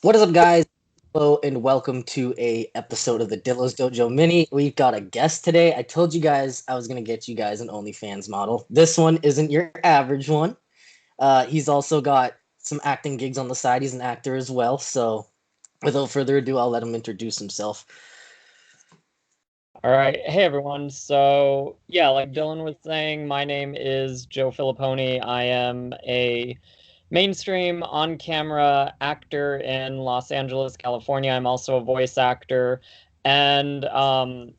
What is up, guys? Hello, and welcome to a episode of the Dillo's Dojo Mini. We've got a guest today. I told you guys I was gonna get you guys an OnlyFans model. This one isn't your average one. He's also got some acting gigs on the side. He's an actor as well. So, without further ado, I'll let him introduce himself. All right. Hey, everyone. So, yeah, like Dylan was saying, my name is Joe Filippone. I am a mainstream on camera actor in Los Angeles, California. I'm also a voice actor. And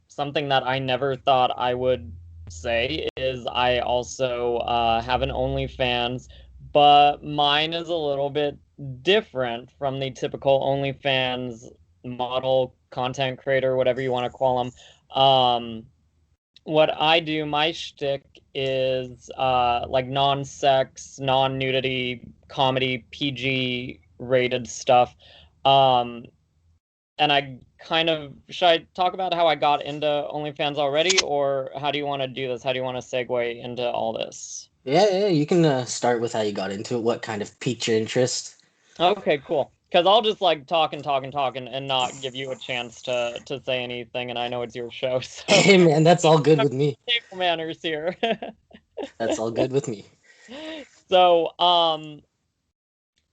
something that I never thought I would say is I also have an OnlyFans, but mine is a little bit different from the typical OnlyFans model, content creator, whatever you want to call them. um, what I do, my shtick is like non-sex, non-nudity, comedy, PG rated stuff. Um, and I kind of should I talk about how I got into OnlyFans already, or how do you want to do this? How do you want to segue into all this? Yeah, you can start with how you got into it. What kind of piqued your interest? Okay, cool. Because I'll just like talk and talk and talk and not give you a chance to say anything, and I know it's your show, so Hey, man, that's all good with me. table manners here. That's all good with me. So,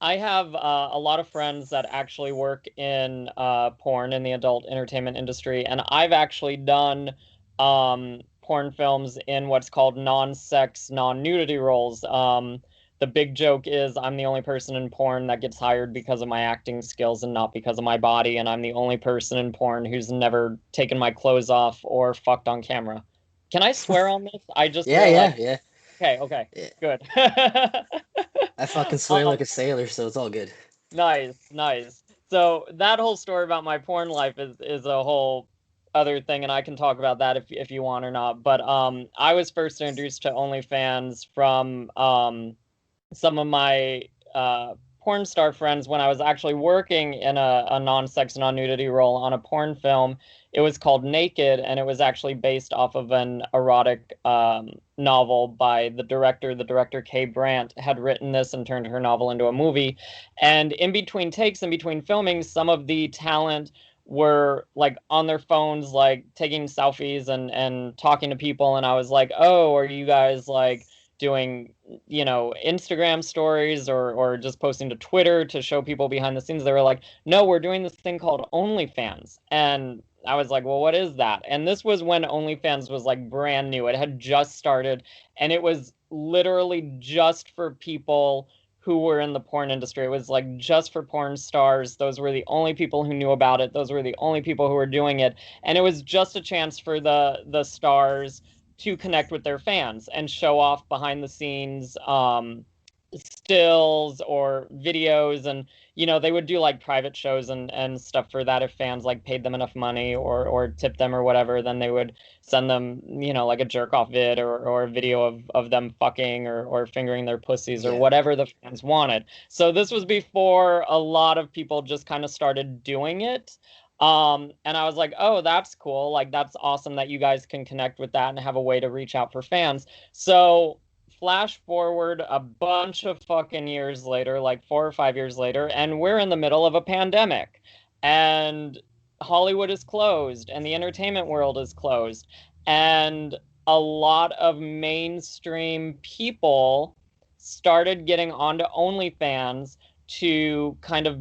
I have a lot of friends that actually work in porn in the adult entertainment industry, and I've actually done porn films in what's called non-sex, non-nudity roles. The big joke is I'm the only person in porn that gets hired because of my acting skills and not because of my body, and I'm the only person in porn who's never taken my clothes off or fucked on camera. Can I swear on this? I just Yeah, realized. yeah, yeah. Okay, okay, Yeah. good. I fucking swear like a sailor, so it's all good. Nice, nice. So that whole story about my porn life is a whole other thing, and I can talk about that if you want or not. But I was first introduced to OnlyFans from some of my porn star friends when I was actually working in a non-sex, non-nudity role on a porn film. It was called Naked, and it was actually based off of an erotic novel by the director. The director, Kay Brandt, had written this and turned her novel into a movie. And in between takes, in between filming, some of the talent were like on their phones, like taking selfies and talking to people. And I was like, oh, are you guys like doing Instagram stories or just posting to Twitter to show people behind the scenes? They were like, no, we're doing this thing called OnlyFans. And I was like, well, what is that? And this was when OnlyFans was like brand new. It had just started, and it was literally just for people who were in the porn industry. It was like just for porn stars. Those were the only people who knew about it. Those were the only people who were doing it. And it was just a chance for the stars to connect with their fans and show off behind the scenes stills or videos. And they would do like private shows and stuff for that. If fans like paid them enough money or tipped them or whatever, then they would send them like a jerk off vid or a video of them fucking or fingering their pussies or Yeah. whatever the fans wanted. So this was before a lot of people just kind of started doing it. And I was like, oh, that's cool. Like, that's awesome that you guys can connect with that and have a way to reach out for fans. So, flash forward a bunch of fucking years later, like 4 or 5 years later, and we're in the middle of a pandemic. And Hollywood is closed, and the entertainment world is closed. And a lot of mainstream people started getting onto OnlyFans to kind of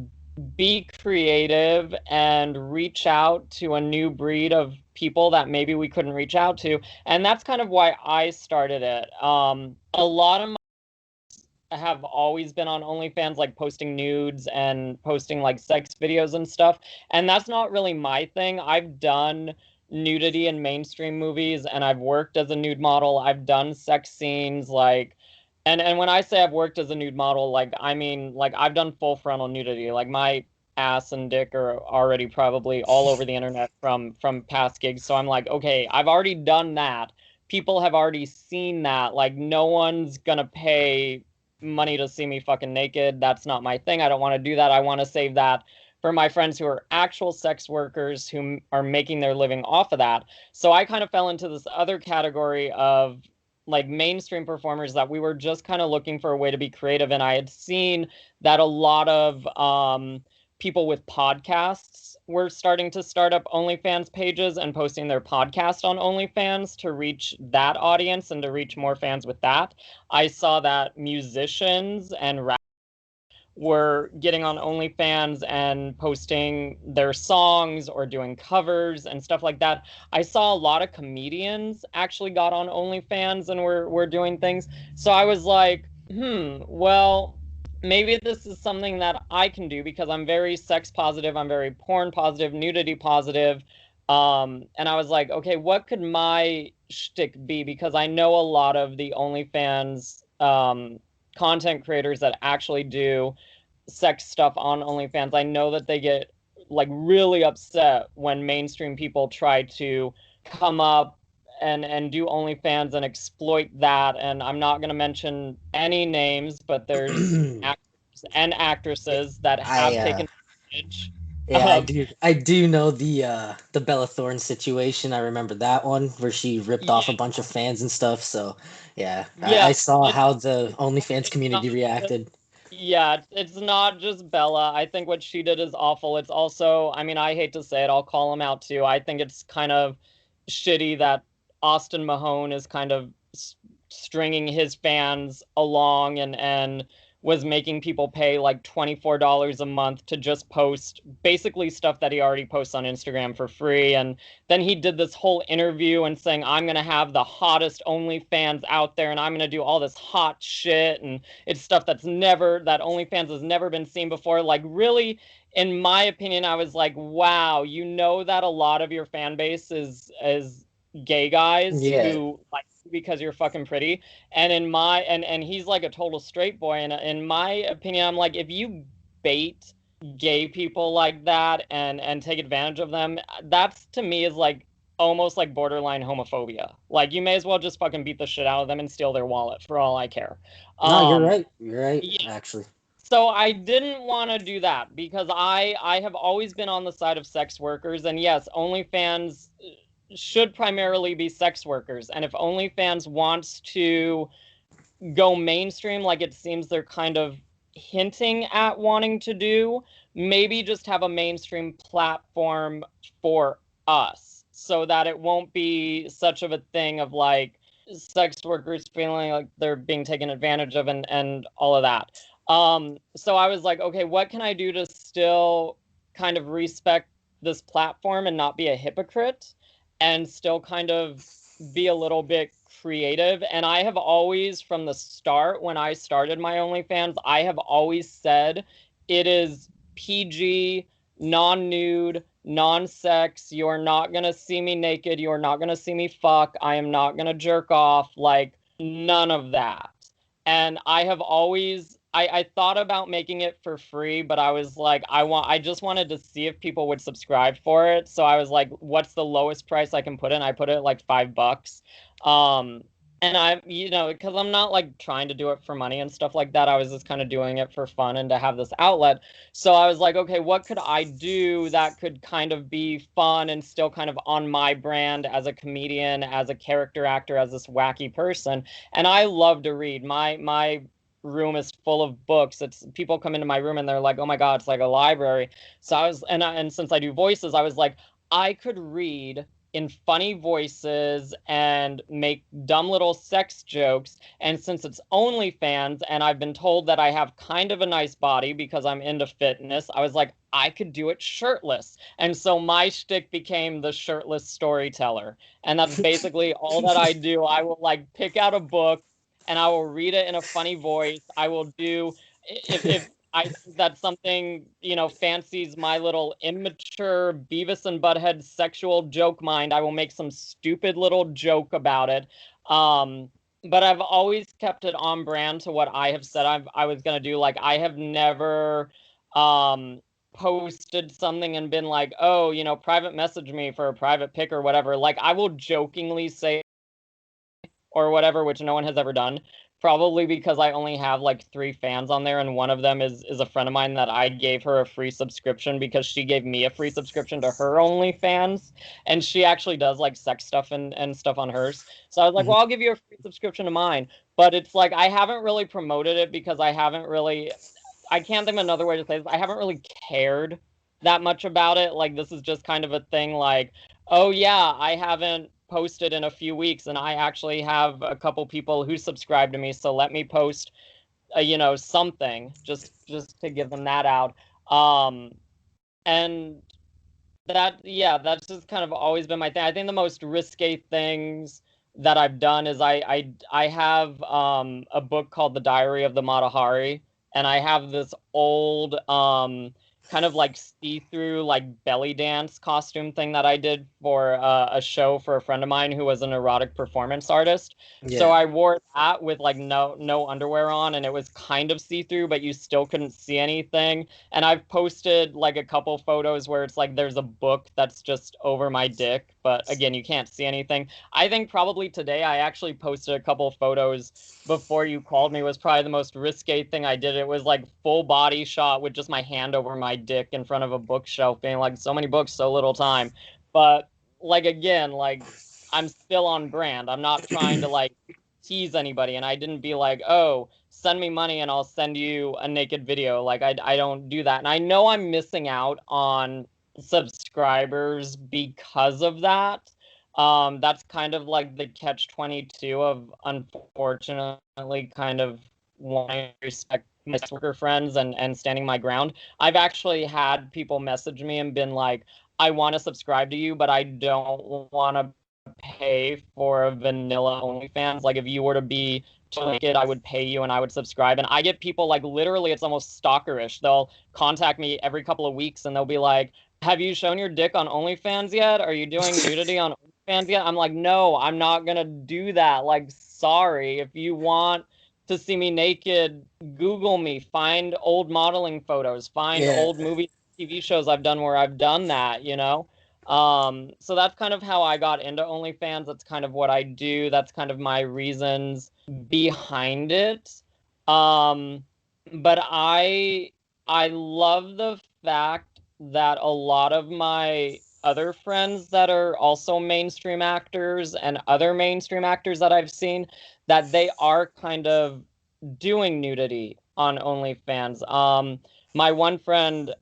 be creative and reach out to a new breed of people that maybe we couldn't reach out to. And that's kind of why I started it. A lot of my have always been on OnlyFans, like posting nudes and posting like sex videos and stuff. And that's not really my thing. I've done nudity in mainstream movies, and I've worked as a nude model. I've done sex scenes like, and when I say I've worked as a nude model, like I mean like I've done full frontal nudity. Like my ass and dick are already probably all over the internet from past gigs. So I'm like, okay, I've already done that. People have already seen that. Like no one's gonna pay money to see me fucking naked. That's not my thing. I don't want to do that. I want to save that for my friends who are actual sex workers who are making their living off of that. So I kind of fell into this other category of like mainstream performers that we were just kind of looking for a way to be creative. And I had seen that a lot of people with podcasts were starting to start up OnlyFans pages and posting their podcast on OnlyFans to reach that audience and to reach more fans with that. I saw that musicians and rappers were getting on OnlyFans and posting their songs or doing covers and stuff like that. I saw a lot of comedians actually got on OnlyFans and were doing things. So I was like, well, maybe this is something that I can do because I'm very sex positive, I'm very porn positive, nudity positive. And I was like, okay, what could my shtick be? Because I know a lot of the OnlyFans content creators that actually do sex stuff on OnlyFans. I know that they get like really upset when mainstream people try to come up and do OnlyFans and exploit that. And I'm not going to mention any names, but there's actors and actresses that have I taken advantage Yeah, of. I do know the Bella Thorne situation. I remember that one where she ripped off a Yeah, bunch of fans and stuff. So yeah, yeah, I saw it's how the OnlyFans it's not community reacted. yeah, it's not just Bella. I think what she did is awful. It's also, I mean, I hate to say it, I'll call him out too. I think it's kind of shitty that Austin Mahone is kind of stringing his fans along and was making people pay like $24 a month to just post basically stuff that he already posts on Instagram for free. And then he did this whole interview and saying, I'm going to have the hottest OnlyFans out there and I'm going to do all this hot shit. And it's stuff that OnlyFans has never been seen before. Like, really, in my opinion, I was like, wow, you know that a lot of your fan base is gay guys Yeah, who like because you're fucking pretty. And in my and he's like a total straight boy. And in my opinion, I'm like, if you bait gay people like that and take advantage of them, that's to me is like almost like borderline homophobia. Like you may as well just fucking beat the shit out of them and steal their wallet for all I care. no, you're Um, right. You're right, yeah. actually. So I didn't want to do that because I have always been on the side of sex workers, and yes, OnlyFans should primarily be sex workers. And if OnlyFans wants to go mainstream, like it seems they're kind of hinting at wanting to do, maybe just have a mainstream platform for us so that it won't be such of a thing of like sex workers feeling like they're being taken advantage of and all of that. So I was like, okay, what can I do to still kind of respect this platform and not be a hypocrite and still kind of be a little bit creative? And I have always, from the start, when I started my OnlyFans, I have always said it is PG, non-nude, non-sex. You're not gonna see me naked. You're not gonna see me fuck. I am not gonna jerk off. Like none of that. And I have always I thought about making it for free, but I was like, I just wanted to see if people would subscribe for it. So I was like, what's the lowest price I can put in? I put it like $5. Um, and I, because I'm not like trying to do it for money and stuff like that. I was just kind of doing it for fun and to have this outlet. So I was like, okay, what could I do that could kind of be fun and still kind of on my brand as a comedian, as a character actor, as this wacky person? And I love to read. My room is full of books. It's people come into my room and they're like, "Oh my God, it's like a library." So and since I do voices, I was like, I could read in funny voices and make dumb little sex jokes. And since it's OnlyFans and I've been told that I have kind of a nice body because I'm into fitness, I was like, I could do it shirtless. And so my shtick became the shirtless storyteller. And that's basically all that I do. I will like pick out a book and I will read it in a funny voice. I will do if I think that something, fancies my little immature Beavis and Butthead sexual joke mind, I will make some stupid little joke about it. But I've always kept it on brand to what I have said I was gonna do. Like I have never posted something and been like, oh, private message me for a private pic or whatever. Like I will jokingly say or whatever, which no one has ever done. Probably because I only have like 3 fans on there, and one of them is a friend of mine that I gave her a free subscription because she gave me a free subscription to her OnlyFans, and she actually does like sex stuff and stuff on hers. So I was like, well, I'll give you a free subscription to mine. But it's like I haven't really promoted it because I haven't really I can't think of another way to say this. I haven't really cared that much about it. Like, this is just kind of a thing like, oh yeah, I haven't posted in a few weeks and I actually have a couple people who subscribe to me, so let me post something just to give them that out. And that's just kind of always been my thing. I think the most risque things that I've done is I have a book called The Diary of the Matahari, and I have this old kind of like see-through like belly dance costume thing that I did for a show for a friend of mine who was an erotic performance artist. So Yeah. I wore that with like no underwear on, and it was kind of see-through, but you still couldn't see anything. And I've posted like a couple photos where it's like there's a book that's just over my dick, but again, you can't see anything. I think probably today I actually posted a couple photos before you called me, was probably the most risque thing I did. It was like full body shot with just my hand over my dick in front of a bookshelf, being like, so many books, so little time. But like again, like I'm still on brand. I'm not trying to like tease anybody, and I didn't be like, oh, send me money and I'll send you a naked video. Like I don't do that. And I know I'm missing out on subscribers because of that. That's kind of like the catch 22 of unfortunately kind of wanting to respect my worker friends and standing my ground. I've actually had people message me and been like, I want to subscribe to you, but I don't want to pay for a vanilla OnlyFans. Like if you were to be naked, I would pay you and I would subscribe. And I get people like literally, it's almost stalkerish. They'll contact me every couple of weeks and they'll be like, have you shown your dick on OnlyFans yet? Are you doing nudity on OnlyFans yet? I'm like, no, I'm not gonna do that. Like, sorry. If you want to see me naked, Google me, find old modeling photos, find Yeah. old movie TV shows I've done where I've done that, you know? So that's kind of how I got into OnlyFans. That's kind of what I do. That's kind of my reasons behind it. Um, but I love the fact that a lot of my other friends that are also mainstream actors and other mainstream actors that I've seen, that they are kind of doing nudity on OnlyFans. My one friend,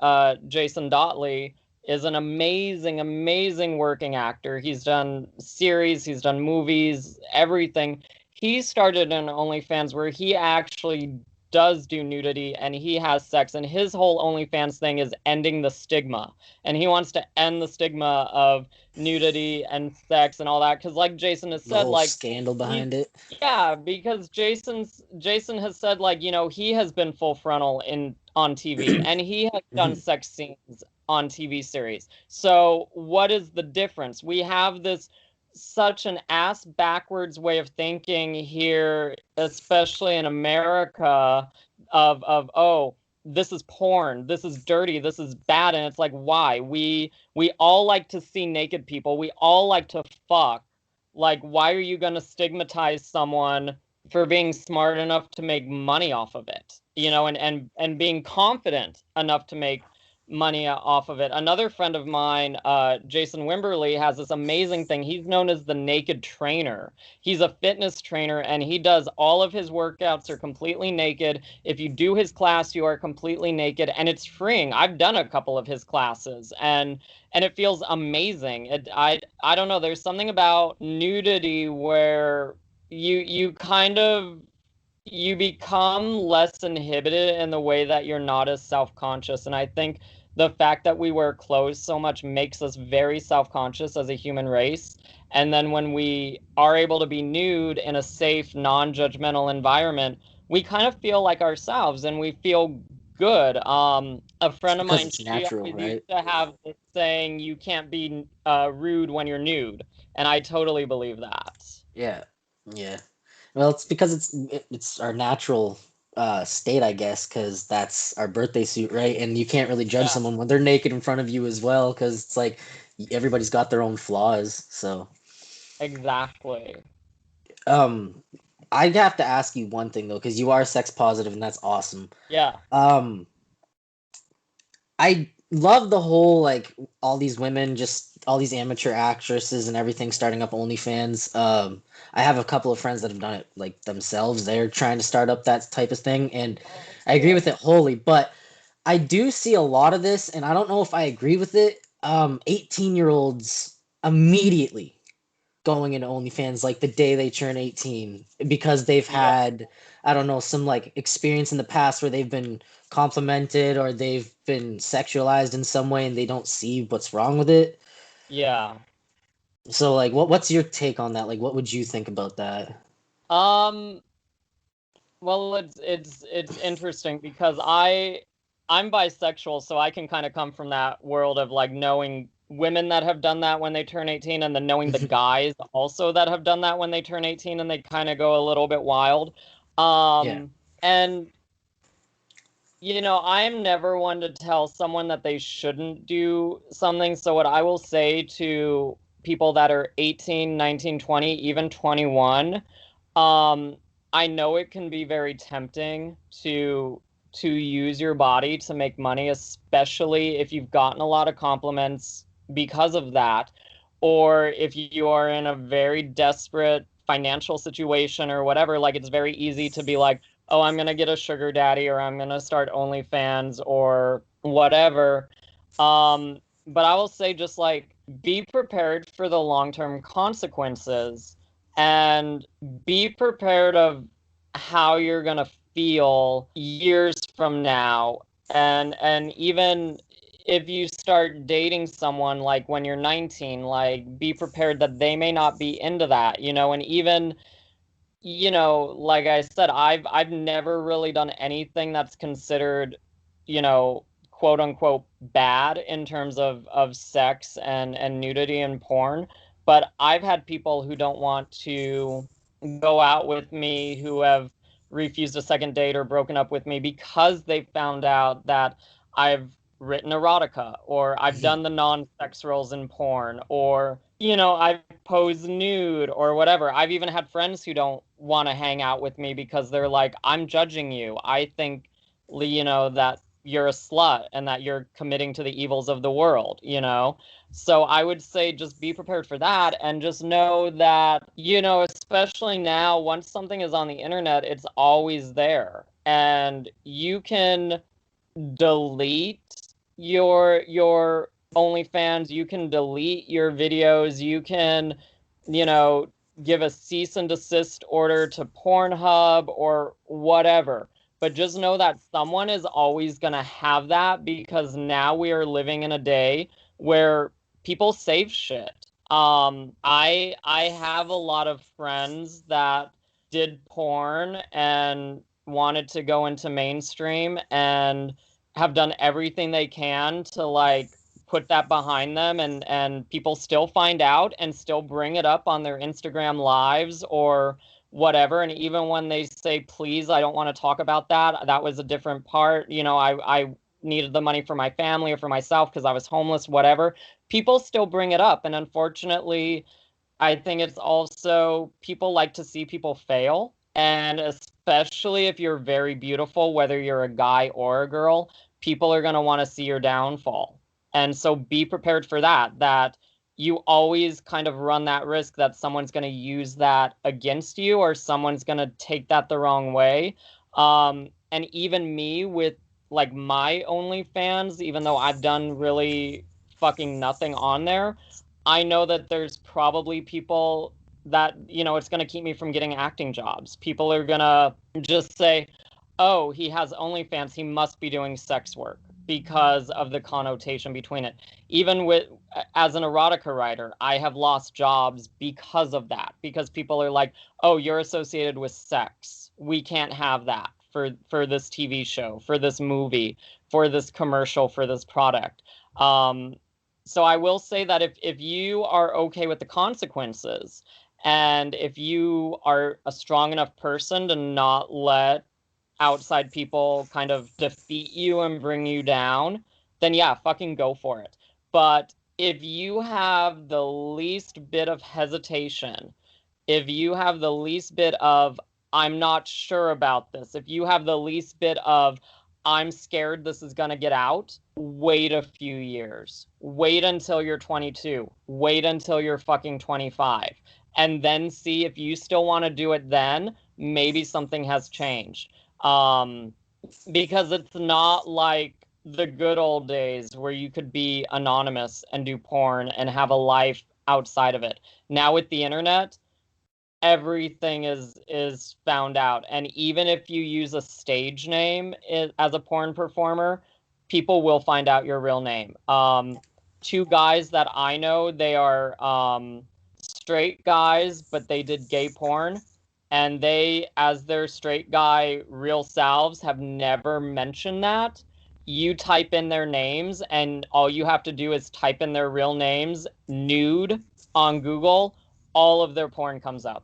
Jason Dotley, is an amazing, amazing working actor. He's done series, he's done movies, everything. He started an OnlyFans where he actually does do nudity and he has sex, and his whole OnlyFans thing is ending the stigma. And he wants to end the stigma of nudity and sex and all that, because like Jason has The said, whole like scandal he behind it. yeah, because Jason has said, like, he has been full frontal on TV and he has done Mhm. sex scenes on TV series. So what is the difference? We have this such an ass backwards way of thinking here, especially in America, of oh, this is porn, this is dirty, this is bad. And it's like, why? We all like to see naked people, we all like to fuck. Like, why are you going to stigmatize someone for being smart enough to make money off of it, and being confident enough to make money off of it? Another friend of mine, Jason Wimberly, has this amazing thing. He's known as the Naked Trainer. He's a fitness trainer, and he does all of his workouts are completely naked. If you do his class, you are completely naked, and it's freeing. I've done a couple of his classes, and it feels amazing. I don't know. There's something about nudity where you kind of you become less inhibited in the way that you're not as self-conscious. And I think the fact that we wear clothes so much makes us very self-conscious as a human race. And then when we are able to be nude in a safe, non-judgmental environment, we kind of feel like ourselves and we feel good. A It's friend of because mine, it's she natural, always used right? to have this saying, you can't be rude when you're nude. And I totally believe that. Yeah. Yeah. Well, it's because it's our natural state, I guess, because that's our birthday suit, right? And you can't really judge Yeah, someone when they're naked in front of you as well, because it's like everybody's got their own flaws. So, exactly. um, I have to ask you one thing though, because you are sex positive, and that's awesome. Yeah. Um, I love the whole like all these women, just all these amateur actresses and everything starting up OnlyFans. I have a couple of friends that have done it like themselves. They're trying to start up that type of thing, and I agree with it wholly. But I do see a lot of this, and I don't know if I agree with it. 18-year-olds immediately going into OnlyFans like the day they turn 18 because they've Yeah. had, I don't know, some like experience in the past where they've been complimented or they've been sexualized in some way and they don't see what's wrong with it. Yeah. So like what's your take on that? Like what would you think about that? Um, well, it's interesting because I'm bisexual, so I can kind of come from that world of like knowing women that have done that when they turn 18 and then knowing the guys also that have done that when they turn 18 and they kind of go a little bit wild. Yeah. And I'm never one to tell someone that they shouldn't do something. So what I will say to people that are 18, 19, 20, even 21, um, I know it can be very tempting to use your body to make money, especially if you've gotten a lot of compliments because of that, or if you are in a very desperate financial situation or whatever. Like it's very easy to be like, oh, I'm gonna get a sugar daddy or I'm gonna start OnlyFans or whatever. But I will say just like be prepared for the long-term consequences and be prepared of how you're gonna feel years from now. And even if you start dating someone like when you're 19, like be prepared that they may not be into that, and even like I said, I've never really done anything that's considered, quote unquote bad in terms of sex and nudity and porn. But I've had people who don't want to go out with me, who have refused a second date or broken up with me because they found out that I've written erotica or I've done the non-sex roles in porn or I've posed nude or whatever. I've even had friends who don't want to hang out with me because they're like, I'm judging you. I think that you're a slut and that you're committing to the evils of the world. So I would say just be prepared for that and just know that, especially now, once something is on the internet, it's always there. And you can delete your OnlyFans, you can delete your videos, you can, you know, give a cease and desist order to Pornhub or whatever. But just know that someone is always going to have that because now we are living in a day where people save shit. I have a lot of friends that did porn and wanted to go into mainstream and have done everything they can to like put that behind them, and people still find out and still bring it up on their Instagram lives or whatever. And even when they say, please, I don't want to talk about that, that was a different part, I needed the money for my family or for myself because I was homeless, whatever, people still bring it up. And unfortunately, I think it's also people like to see people fail. And especially if you're very beautiful, whether you're a guy or a girl, people are going to want to see your downfall. And so be prepared for that, that you always kind of run that risk that someone's going to use that against you or someone's going to take that the wrong way. And even me with like my OnlyFans, even though I've done really fucking nothing on there, I know that there's probably people that, it's going to keep me from getting acting jobs. People are going to just say, oh, he has OnlyFans, he must be doing sex work because of the connotation between it. Even with, as an erotica writer, I have lost jobs because of that, because people are like, oh, you're associated with sex. We can't have that for this TV show, for this movie, for this commercial, for this product. So I will say that if you are okay with the consequences, and if you are a strong enough person to not let outside people kind of defeat you and bring you down, then yeah, fucking go for it. But if you have the least bit of hesitation, if you have the least bit of, I'm not sure about this, if you have the least bit of, I'm scared this is going to get out, wait a few years. Wait until you're 22. Wait until you're fucking 25. and then see if you still want to do it. Then maybe something has changed. Because it's not like the good old days where you could be anonymous and do porn and have a life outside of it. Now with the internet, everything is found out, and even if you use a stage name as a porn performer, people will find out your real name. Two guys that I know, they are straight guys, but they did gay porn, and they, as their straight guy real selves, have never mentioned that. You type in their names, and all you have to do is type in their real names nude on Google. All of their porn comes up.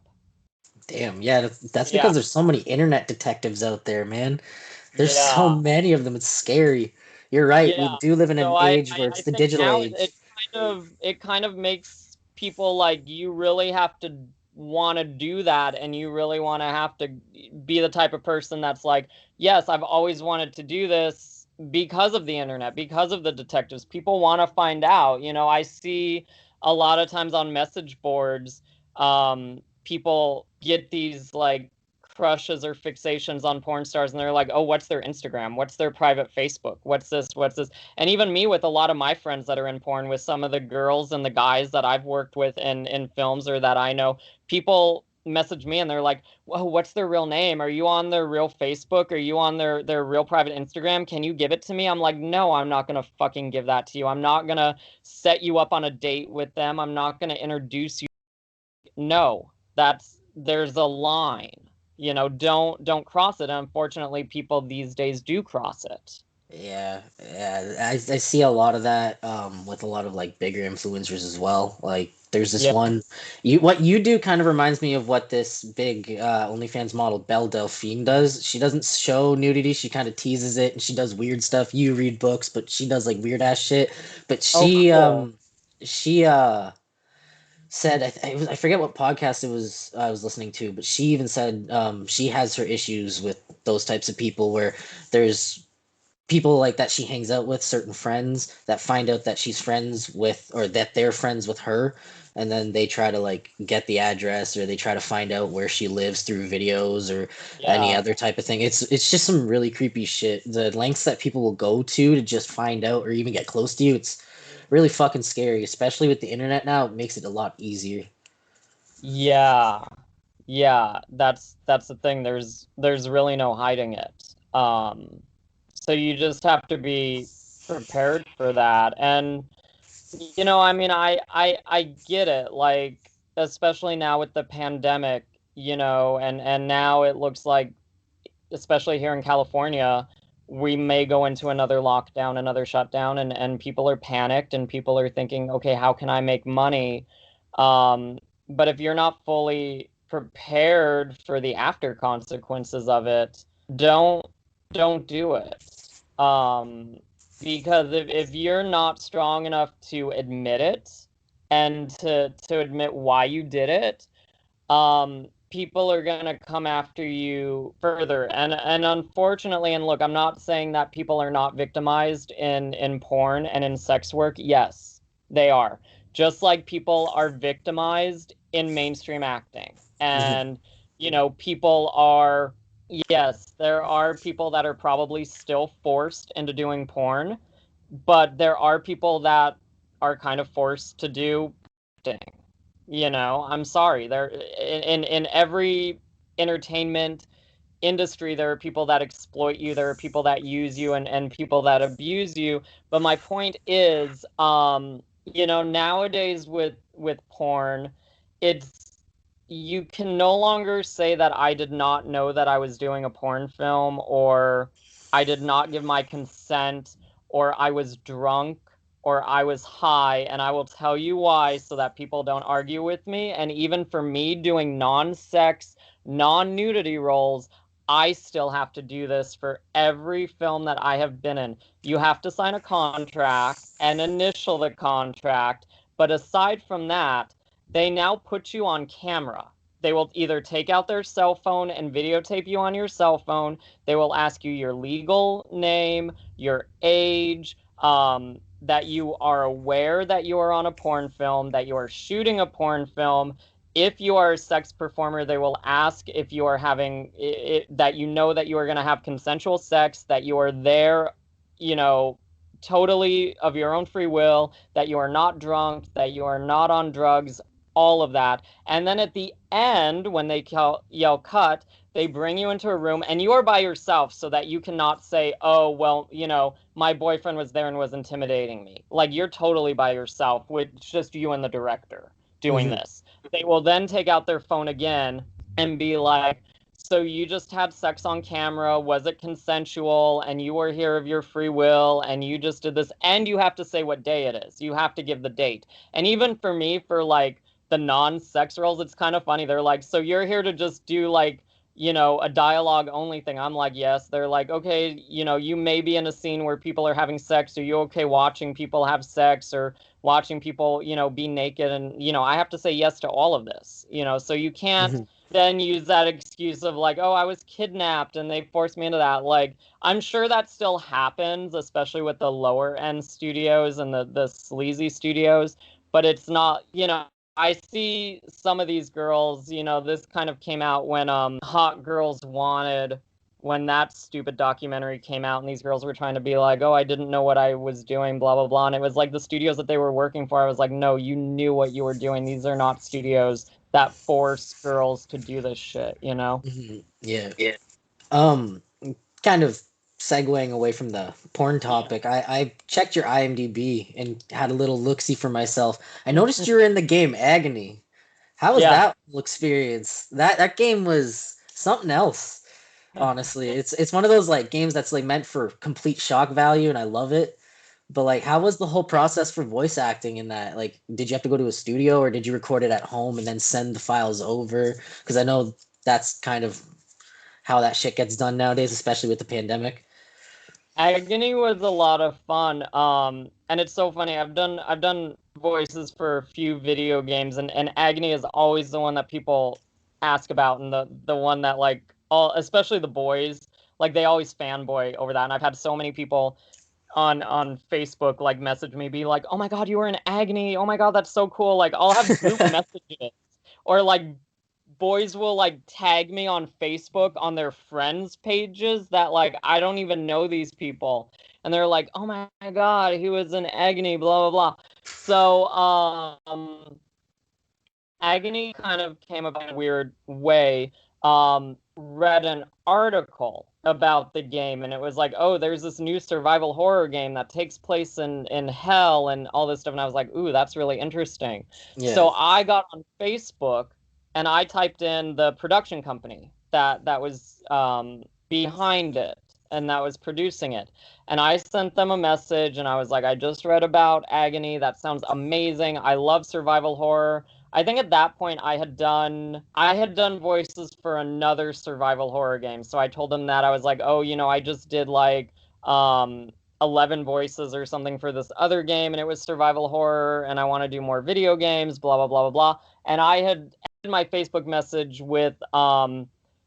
Damn, yeah, that's Yeah, because there's so many internet detectives out there, man. There's so yeah, many of them. It's scary. You're right. We yeah. do live in So an age where it's I the think digital now age. it kind of makes people like, you really have to want to do that, and you really want to have to be the type of person that's like, yes, I've always wanted to do this because of the internet, because of the detectives. People want to find out. I see a lot of times on message boards, people get these like crushes or fixations on porn stars, and they're like, oh, what's their Instagram, what's their private Facebook, what's this. And even me, with a lot of my friends that are in porn, with some of the girls and the guys that I've worked with in films or that I know, people message me and they're like, whoa, what's their real name, are you on their real Facebook, are you on their real private Instagram, can you give it to me? I'm like, no, I'm not gonna fucking give that to you. I'm not gonna set you up on a date with them. I'm not gonna introduce you. No, there's a line. Don't cross it. Unfortunately, people these days do cross it. Yeah, yeah. I see a lot of that with a lot of like bigger influencers as well. Like there's this Yeah. one what you do kind of reminds me of what this big OnlyFans model Belle Delphine does. She doesn't show nudity, she kind of teases it and she does weird stuff. You read books, but she does like weird ass shit. But Oh, cool. she said I forget what podcast it was I was listening to, but she even said she has her issues with those types of people where there's people like that she hangs out with, certain friends that find out that she's friends with or that they're friends with her, and then they try to like get the address or they try to find out where she lives through videos or any Yeah. other type of thing. It's just some really creepy shit. The lengths that people will go to just find out or even get close to you, it's really fucking scary, especially with the internet now. It makes it a lot easier. Yeah. Yeah. That's the thing. There's really no hiding it. So you just have to be prepared for that. And I mean, I get it. Like, especially now with the pandemic, and now it looks like, especially here in California, we may go into another lockdown, another shutdown, and people are panicked and people are thinking, okay, how can I make money? Um, but if you're not fully prepared for the after consequences of it, don't don't do it. Um, because if you're not strong enough to admit it and to admit why you did it, people are going to come after you further. And unfortunately, and look, I'm not saying that people are not victimized in porn and in sex work. Yes, they are. Just like people are victimized in mainstream acting. Mhm. And people are, yes, there are people that are probably still forced into doing porn, but there are people that are kind of forced to do acting. I'm sorry. There in every entertainment industry, there are people that exploit you, there are people that use you, and people that abuse you. But my point is, nowadays with porn, it's you can no longer say that I did not know that I was doing a porn film, or I did not give my consent, or I was drunk, or I was high, and I will tell you why so that people don't argue with me. And even for me doing non-sex, non-nudity roles, I still have to do this for every film that I have been in. You have to sign a contract and initial the contract, but aside from that, they now put you on camera. They will either take out their cell phone and videotape you on your cell phone. They will ask you your legal name, your age, that you are aware that you are on a porn film, that you are shooting a porn film. if you are a sex performer, they will ask if you are having that you know that you are going to have consensual sex, that you are there, you know, totally of your own free will, that you are not drunk, that you are not on drugs, all of that. And then at the end, when they yell cut, they bring you into a room and you are by yourself so that you cannot say, oh, well, you know, my boyfriend was there and was intimidating me. Like, you're totally by yourself with just you and the director doing Mm-hmm. this. They will then take out their phone again and be like, so you just had sex on camera, was it consensual, and you were here of your free will, and you just did this, and you have to say what day it is. You have to give the date. And even for me, for like the non-sex roles, it's kind of funny. They're like, so you're here to just do like, you know, a dialogue only thing. I'm like, yes. They're like, okay, you know, you may be in a scene where people are having sex. Are you okay watching people have sex or watching people, you know, be naked? And, you know, I have to say yes to all of this, you know, so you can't Mm-hmm. then use that excuse of like, oh, I was kidnapped and they forced me into that. Like, I'm sure that still happens, especially with the lower end studios and the sleazy studios, but it's not, you know, I see some of these girls, you know, this kind of came out when Hot Girls Wanted, when that stupid documentary came out, and these girls were trying to be like, oh, I didn't know what I was doing, blah blah blah. And it was like the studios that they were working for, I was like, no, you knew what you were doing. These are not studios that force girls to do this shit, you know? Mm-hmm. Yeah. Um, Kind of segueing away from the porn Yeah. topic, I checked your IMDb and had a little look-see for myself. I noticed you were in the game Agony. How was Yeah. that whole experience? That game was something else. Honestly, it's one of those like games that's like meant for complete shock value, and I love it. But like, how was the whole process for voice acting in that? Like, did you have to go to a studio or did you record it at home and then send the files over? Because I know that's kind of how that shit gets done nowadays, especially with the pandemic. Agony was a lot of fun. And it's so funny. I've done voices for a few video games, and Agony is always the one that people ask about, and the one that like all, especially the boys, like they always fanboy over that. And I've had so many people on Facebook like message me, be like, "Oh my God, you were in Agony! Oh my God, that's so cool!" Like I'll have group messages, or like boys will like tag me on Facebook on their friends pages that like I don't even know these people, and they're like, "Oh my God, he was in Agony, blah blah blah." So Agony kind of came about in a weird way. Read an article about the game, and it was like, oh, there's this new survival horror game that takes place in hell and all this stuff. And I was like, ooh, that's really interesting. Yeah. So I got on Facebook and I typed in the production company that was behind it and that was producing it. And I sent them a message and I was like, I just read about Agony. That sounds amazing. I love survival horror. I think at that point I had done voices for another survival horror game. So I told them that I was like, "Oh, you know, I just did like um 11 voices or something for this other game and it was survival horror and I want to do more video games, blah blah blah blah blah." And I had ended my Facebook message with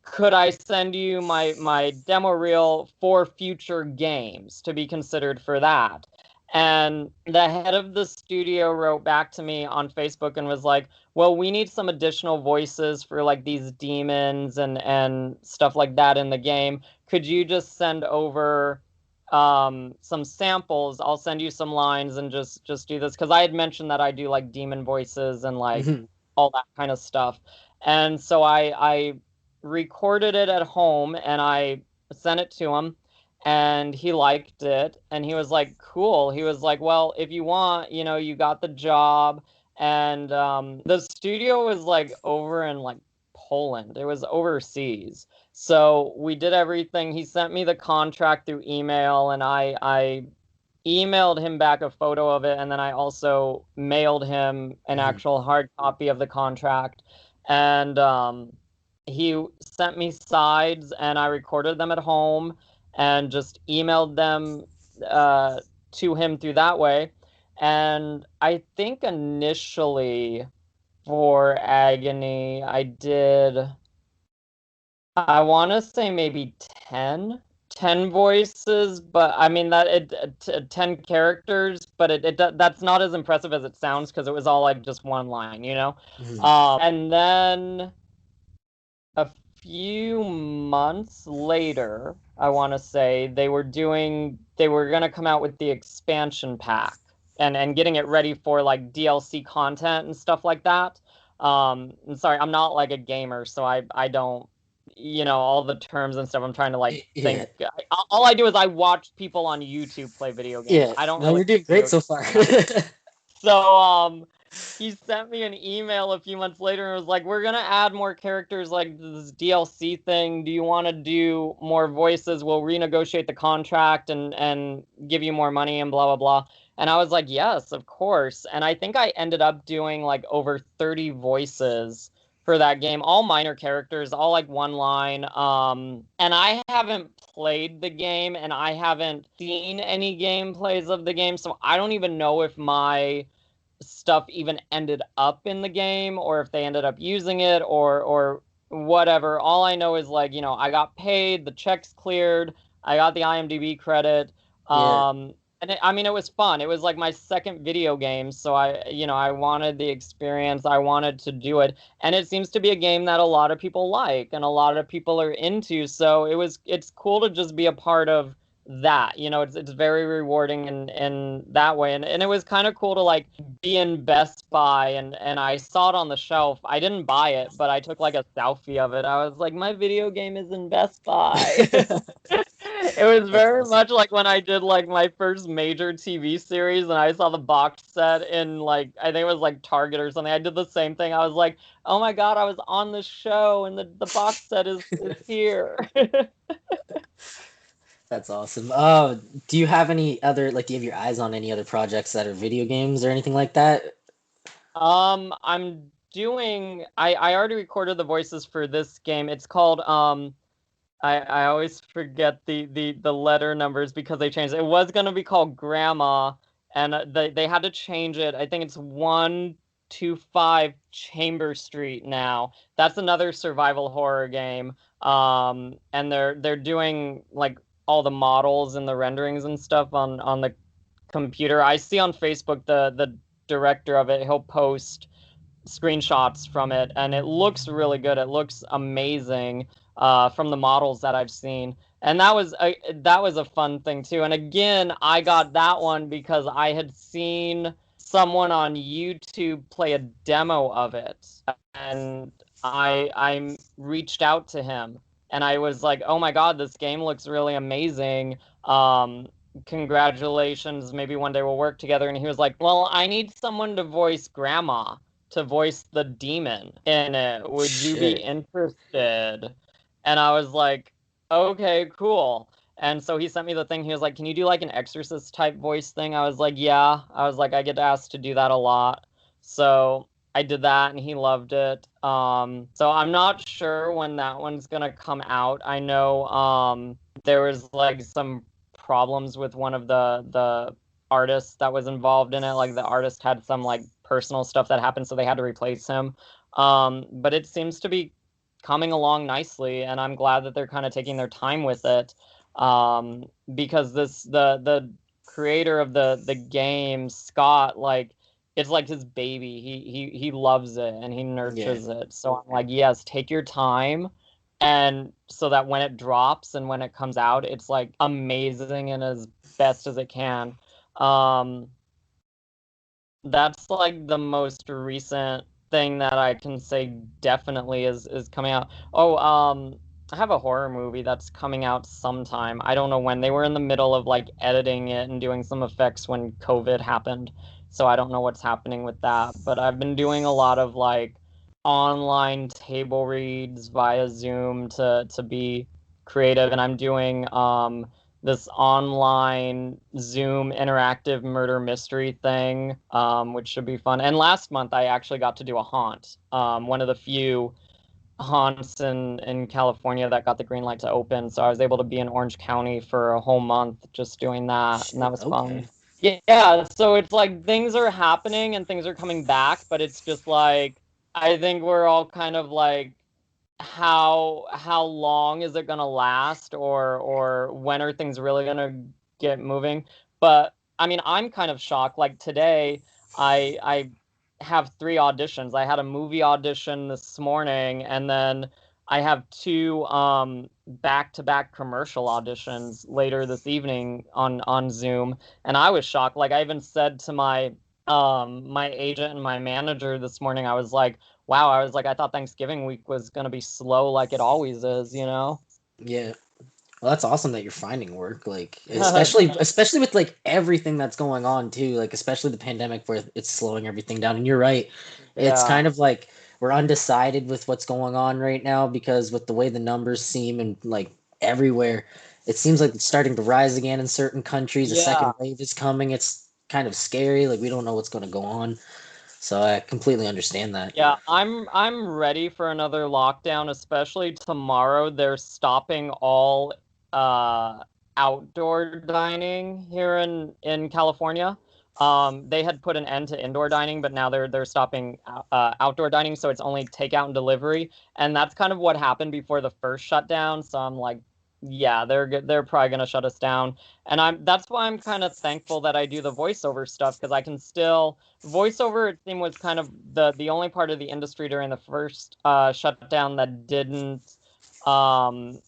could I send you my demo reel for future games to be considered for that? And the head of the studio wrote back to me on Facebook and was like, well, we need some additional voices for like these demons and stuff like that in the game. Could you just send over some samples? I'll send you some lines and just do this because I had mentioned that I do like demon voices and like Mhm. all that kind of stuff. And so I recorded it at home and I sent it to him and he liked it and he was like cool. He was like, well, if you want, you know, you got the job. And the studio was like over in like Poland. It was overseas. So we did everything. He sent me the contract through email and I emailed him back a photo of it and then I also mailed him an Mhm. actual hard copy of the contract. And he sent me sides and I recorded them at home and just emailed them uh, to him through that way. And I think initially for Agony, I want to say maybe 10 10 voices, but I mean that 10 characters, but that's not as impressive as it sounds because it was all like just one line, you know. Mhm. And then a few months later, I want to say they were gonna come out with the expansion pack and getting it ready for like DLC content and stuff like that. And sorry, I'm not like a gamer, so I don't, all the terms and stuff. I'm trying to like Yeah, think. All I do is I watch people on YouTube play video games. yeah. I don't No, really you're doing play great video so games far. that much. So he sent me an email a few months later and was like, "We're gonna add more characters like this DLC thing. Do you want to do more voices? We'll renegotiate the contract and give you more money and blah blah blah." And I was like, "Yes, of course." And I think I ended up doing like over 30 voices for that game, all minor characters, all like one line. And I haven't played the game and I haven't seen any gameplays of the game, so I don't even know if my stuff even ended up in the game or if they ended up using it or whatever. All I know is like, I got paid, the checks cleared, I got the IMDb credit. Yeah, And I mean, it was fun. It was like my second video game, so I wanted the experience. I wanted to do it, and it seems to be a game that a lot of people like and a lot of people are into. So it's cool to just be a part of that. It's very rewarding in that way, and it was kind of cool to like be in Best Buy and I saw it on the shelf. I didn't buy it, but I took like a selfie of it. I was like, my video game is in Best Buy. It was that's very awesome. much like when I did like my first major TV series and I saw the box set in like I think it was like Target or something. I did the same thing. I was like, "Oh my God, I was on the show and the box set is here." That's awesome. Do you have any other like? Do you have your eyes on any other projects that are video games or anything like that? I'm doing I already recorded the voices for this game. It's called I always forget the letter numbers because they changed it. It was gonna be called Grandma, and they had to change it. I think it's 125 Chamber Street now. That's another survival horror game. And they're doing like all the models and the renderings and stuff on the computer. I see on Facebook the director of it. He'll post screenshots from it, and it looks really good. It looks amazing from the models that I've seen, and that was a fun thing too. And again, I got that one because I had seen someone on YouTube play a demo of it, and I reached out to him, and I was like, "Oh my God, this game looks really amazing." Congratulations, maybe one day we'll work together. And he was like, "Well, I need someone to voice Grandma, to voice the demon in it. Would you be Shit. interested?" And I was like, "Okay, cool." And so he sent me the thing. He was like, "Can you do like an exorcist type voice thing?" I was like, "Yeah." I was like, "I get asked to do that a lot." So I did that and he loved it. So I'm not sure when that one's gonna come out. I know there was like some problems with one of the artist that was involved in it. Like the artist had some like personal stuff that happened, so they had to replace him. But it seems to be coming along nicely, and I'm glad that they're kind of taking their time with it. Because the creator of the game, Scott, like it's like his baby. He loves it and he Yeah. nurtures it. So I'm like, yes, take your time, and so that when it drops and when it comes out, it's like amazing and as best as it can. Um, that's like the most recent thing that I can say definitely is coming out. Oh, I have a horror movie that's coming out sometime. I don't know when. They were in the middle of like editing it and doing some effects when COVID happened. So I don't know what's happening with that. But I've been doing a lot of like online table reads via Zoom to be creative, and I'm doing this online Zoom interactive murder mystery thing, which should be fun. And last month, I actually got to do a haunt, one of the few haunts in California that got the green light to open. So I was able to be in Orange County for a whole month just doing that, and that Shit. was Okay. fun. Yeah, so it's like things are happening and things are coming back, but it's just like I think we're all kind of like how long is it gonna last, or when are things really gonna get moving? But I mean, I'm kind of shocked. Like today, I have 3 auditions. I had a movie audition this morning, and then I have 2 back-to-back commercial auditions later this evening on Zoom. And I was shocked. Like I even said to my agent and my manager this morning, I was like, wow, I was like, I thought Thanksgiving week was gonna be slow like it always is, you know? Yeah. Well, that's awesome that you're finding work, like especially with like everything that's going on too, like especially the pandemic where it's slowing everything down. And you're right, it's Yeah. kind of like we're undecided with what's going on right now because with the way the numbers seem and like everywhere, it seems like it's starting to rise again in certain countries. A Yeah. second wave is coming. It's kind of scary. Like we don't know what's going to go on. So I completely understand that. Yeah, I'm ready for another lockdown, especially tomorrow. They're stopping all uh outdoor dining here in California. They had put an end to indoor dining, but now they're stopping outdoor dining, so it's only takeout and delivery. And that's kind of what happened before the first shutdown. So I'm like, yeah, they're probably gonna shut us down. And that's why I'm kind of thankful that I do the voiceover stuff because I can still voiceover, it seemed, was kind of the only part of the industry during the first shutdown that didn't um,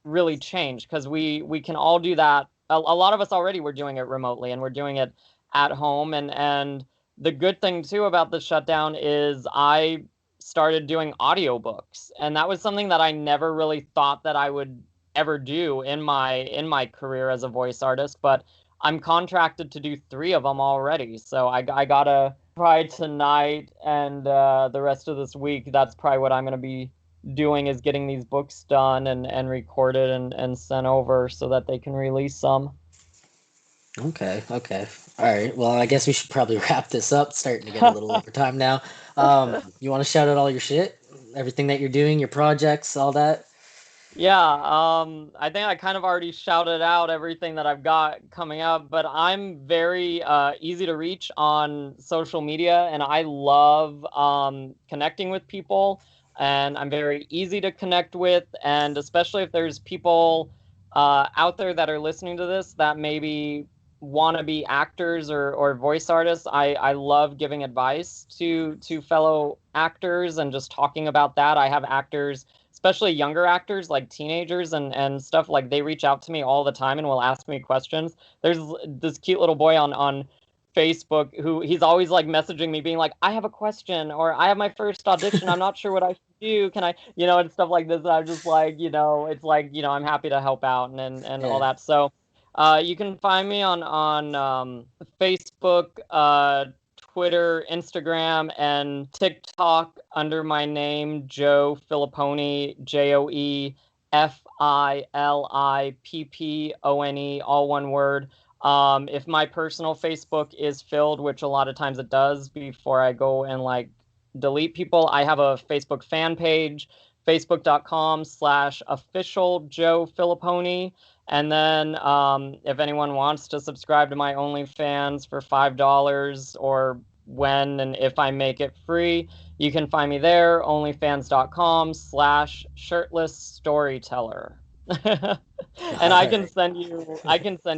really change because we can all do that. A lot of us already were doing it remotely and we're doing it at home. And the good thing too about the shutdown is I started doing audiobooks, and that was something that I never really thought that I would ever do in my career as a voice artist. But I'm contracted to do 3 of them already, so I gotta try tonight and the rest of this week. That's probably what I'm gonna be doing, is getting these books done and recorded and sent over so that they can release some. Okay, okay. All right. Well, I guess we should probably wrap this up. It's starting to get a little over time now. You want to shout out all your shit, everything that you're doing, your projects, all that? Yeah, I think I kind of already shouted out everything that I've got coming up, but I'm very easy to reach on social media, and I love connecting with people, and I'm very easy to connect with, and especially if there's people out there that are listening to this that maybe want to be actors or voice artists. I love giving advice to fellow actors and just talking about that. I have actors, especially younger actors like teenagers and stuff, like they reach out to me all the time and will ask me questions. There's this cute little boy on Facebook who he's always like messaging me being like, I have a question, or I have my first audition, I'm not sure what I should do, can I, and stuff like this. And I'm just like, it's like, I'm happy to help out and all Yeah. that. So you can find me on Facebook, Twitter, Instagram, and TikTok under my name, Joe Filippone, JoeFilippone, all one word. If my personal Facebook is filled, which a lot of times it does before I go and like delete people, I have a Facebook fan page, facebook.com/official Joe Filippone. And then if anyone wants to subscribe to my OnlyFans for $5, or when and if I make it free, you can find me there, onlyfans.com/shirtless storyteller. And All right. I can send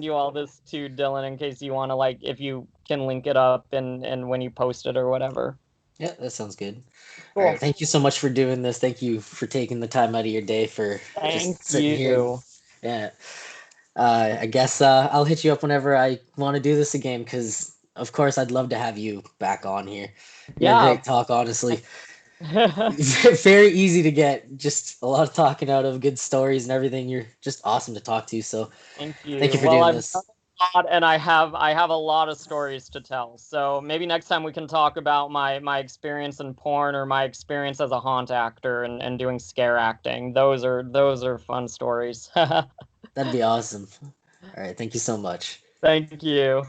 you all this too, Dylan, in case you want to, like, if you can link it up and when you post it or whatever. Yeah, that sounds good. All right. Cool. Thank you so much for doing this. Thank you for taking the time out of your day for Thank just sitting here. And, you. yeah. I guess I'll hit you up whenever I want to do this again because, of course, I'd love to have you back on here. You're a Yeah. great talk, honestly. Very easy to get, just a lot of talking out of, good stories and everything. You're just awesome to talk to. So Thank thank you. you for Well, doing I've done this. a lot, and I have a lot of stories to tell. So maybe next time we can talk about my experience in porn, or my experience as a haunt actor and doing scare acting. Those are fun stories. That'd be awesome. All right. Thank you so much. Thank you.